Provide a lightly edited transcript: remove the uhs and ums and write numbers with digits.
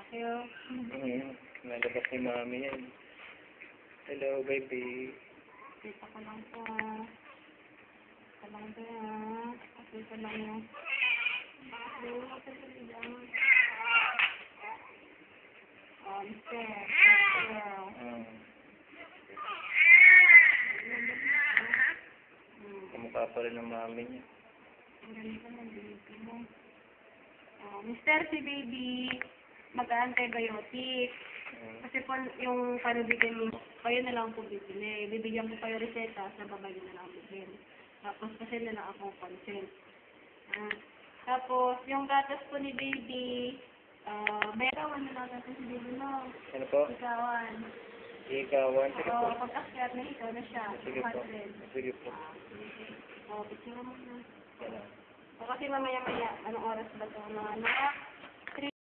Hello. Nalabas ni mami yan. Hello, baby. Kita ko lang po. Kalang kaya. Kasi ko lang yan. Mister. Kamukha pa rin ng mami niya. Ang ganda ng baby mo. Mister, si baby, mag-antibiotic. Kasi po yung panibigyan mo, kayo na lang po bibili. Bibigyan ko kayo reseta, sa babay na lang bibili. Tapos kasi na lang ako consent. Tapos, yung gatas po ni baby, ikawan na lang natin si baby mo. Ano po? Ikawan. Ikawan. Sige po. Oo, pag-akyat na ikaw na siya. Sige po. Sige po. Picture mo na. Yan. O kasi mamaya-maya, anong oras ba ito mga anak?